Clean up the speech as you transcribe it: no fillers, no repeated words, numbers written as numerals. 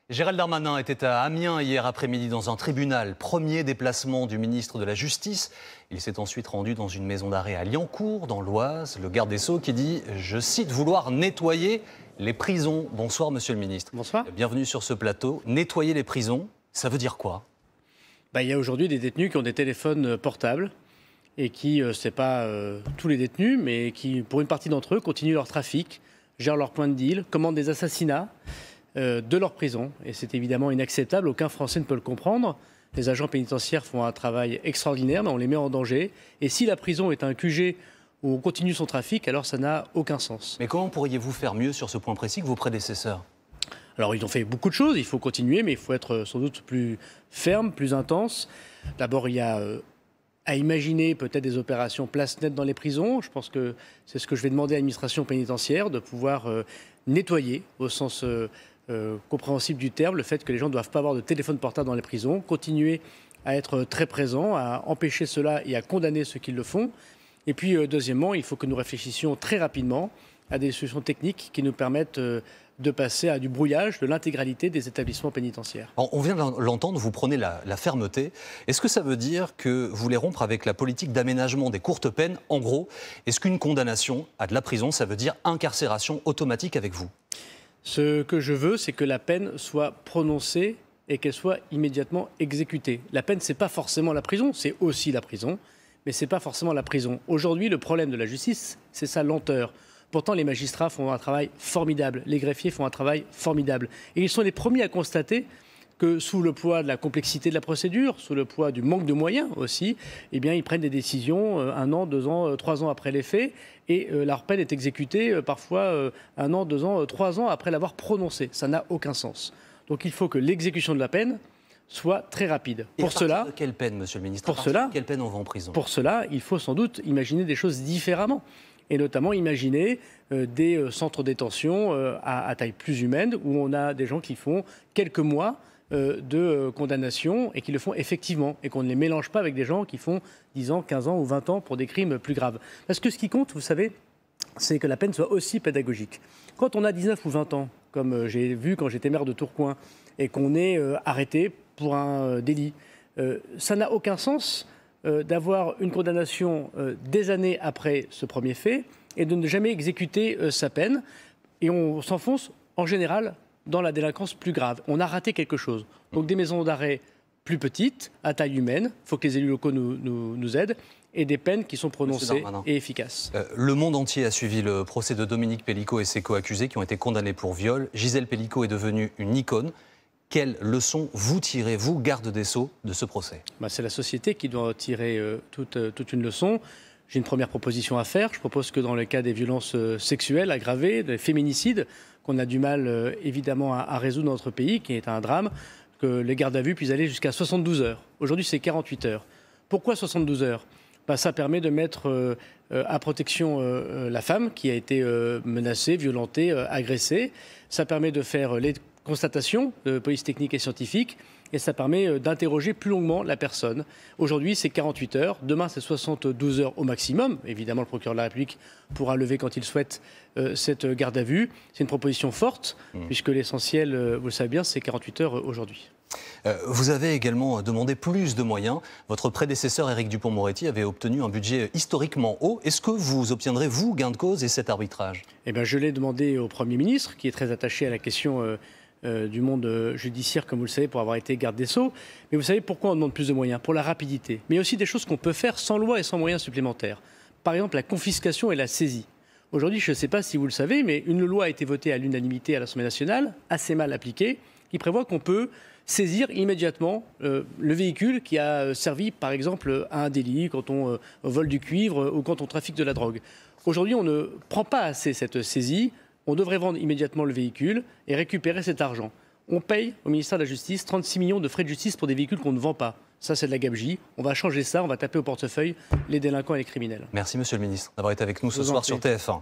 Gérald Darmanin était à Amiens hier après-midi dans un tribunal. Premier déplacement du ministre de la Justice. Il s'est ensuite rendu dans une maison d'arrêt à Liancourt, dans l'Oise. Le garde des Sceaux qui dit, je cite, vouloir nettoyer les prisons. Bonsoir, monsieur le ministre. Bonsoir. Bienvenue sur ce plateau. Nettoyer les prisons, ça veut dire quoi ? Il y a aujourd'hui des détenus qui ont des téléphones portables et qui, c'est pas tous les détenus, mais qui, pour une partie d'entre eux, continuent leur trafic, gèrent leur point de deal, commandent des assassinats de leur prison. Et c'est évidemment inacceptable, aucun Français ne peut le comprendre. Les agents pénitentiaires font un travail extraordinaire, mais on les met en danger. Et si la prison est un QG où on continue son trafic, alors ça n'a aucun sens. Mais comment pourriez-vous faire mieux sur ce point précis que vos prédécesseurs ? Alors ils ont fait beaucoup de choses, il faut continuer, mais il faut être sans doute plus ferme, plus intense. D'abord, il y a à imaginer peut-être des opérations place nette dans les prisons. Je pense que c'est ce que je vais demander à l'administration pénitentiaire, de pouvoir nettoyer au sens compréhensible du terme, le fait que les gens ne doivent pas avoir de téléphone portable dans les prisons, continuer à être très présents, à empêcher cela et à condamner ceux qui le font. Et puis, deuxièmement, il faut que nous réfléchissions très rapidement à des solutions techniques qui nous permettent de passer à du brouillage de l'intégralité des établissements pénitentiaires. Alors, on vient de l'entendre, vous prenez la fermeté. Est-ce que ça veut dire que vous voulez rompre avec la politique d'aménagement des courtes peines ? En gros, est-ce qu'une condamnation à de la prison, ça veut dire incarcération automatique avec vous ? Ce que je veux, c'est que la peine soit prononcée et qu'elle soit immédiatement exécutée. La peine, ce n'est pas forcément la prison, c'est aussi la prison, mais ce n'est pas forcément la prison. Aujourd'hui, le problème de la justice, c'est sa lenteur. Pourtant, les magistrats font un travail formidable, les greffiers font un travail formidable. Et ils sont les premiers à constater que sous le poids de la complexité de la procédure, sous le poids du manque de moyens aussi, eh bien, ils prennent des décisions 1 an, 2 ans, 3 ans après les faits, et leur peine est exécutée parfois 1 an, 2 ans, 3 ans après l'avoir prononcée. Ça n'a aucun sens. Donc il faut que l'exécution de la peine soit très rapide. Et pour cela, de quelle peine, monsieur le ministre ? Pour cela, quelle peine on va en prison ? Pour cela, il faut sans doute imaginer des choses différemment. Et notamment imaginer des centres de détention à taille plus humaine, où on a des gens qui font quelques mois de condamnation et qui le font effectivement, et qu'on ne les mélange pas avec des gens qui font 10 ans, 15 ans ou 20 ans pour des crimes plus graves. Parce que ce qui compte, vous savez, c'est que la peine soit aussi pédagogique. Quand on a 19 ou 20 ans, comme j'ai vu quand j'étais maire de Tourcoing, et qu'on est arrêté pour un délit, ça n'a aucun sens d'avoir une condamnation des années après ce premier fait et de ne jamais exécuter sa peine. Et on s'enfonce en général dans la délinquance plus grave. On a raté quelque chose. Donc des maisons d'arrêt plus petites, à taille humaine, il faut que les élus locaux nous aident, et des peines qui sont prononcées et efficaces. Le monde entier a suivi le procès de Dominique Pellicot et ses co-accusés qui ont été condamnés pour viol. Gisèle Pellicot est devenue une icône. Quelle leçon vous tirez, vous, garde des Sceaux, de ce procès ? C'est la société qui doit tirer toute une leçon. J'ai une première proposition à faire. Je propose que dans le cas des violences sexuelles aggravées, des féminicides, qu'on a du mal évidemment à résoudre dans notre pays, qui est un drame, que les gardes à vue puissent aller jusqu'à 72 heures. Aujourd'hui, c'est 48 heures. Pourquoi 72 heures ? Ça permet de mettre à protection la femme qui a été menacée, violentée, agressée. Ça permet de faire les constatations de police technique et scientifique, et ça permet d'interroger plus longuement la personne. Aujourd'hui, c'est 48 heures. Demain, c'est 72 heures au maximum. Évidemment, le procureur de la République pourra lever quand il souhaite cette garde à vue. C'est une proposition forte, puisque l'essentiel, vous le savez bien, c'est 48 heures aujourd'hui. Vous avez également demandé plus de moyens. Votre prédécesseur, Éric Dupond-Moretti, avait obtenu un budget historiquement haut. Est-ce que vous obtiendrez, vous, gain de cause et cet arbitrage ? Je l'ai demandé au Premier ministre, qui est très attaché à la question du monde judiciaire, comme vous le savez, pour avoir été garde des Sceaux. Mais vous savez pourquoi on demande plus de moyens ? Pour la rapidité. Mais il y a aussi des choses qu'on peut faire sans loi et sans moyens supplémentaires. Par exemple, la confiscation et la saisie. Aujourd'hui, je ne sais pas si vous le savez, mais une loi a été votée à l'unanimité à l'Assemblée nationale, assez mal appliquée, qui prévoit qu'on peut saisir immédiatement le véhicule qui a servi, par exemple, à un délit, quand on vole du cuivre ou quand on trafique de la drogue. Aujourd'hui, on ne prend pas assez cette saisie. On devrait vendre immédiatement le véhicule et récupérer cet argent. On paye au ministère de la Justice 36 millions de frais de justice pour des véhicules qu'on ne vend pas. Ça, c'est de la gabegie. On va changer ça, on va taper au portefeuille les délinquants et les criminels. Merci, monsieur le ministre, d'avoir été avec nous ce soir sur TF1.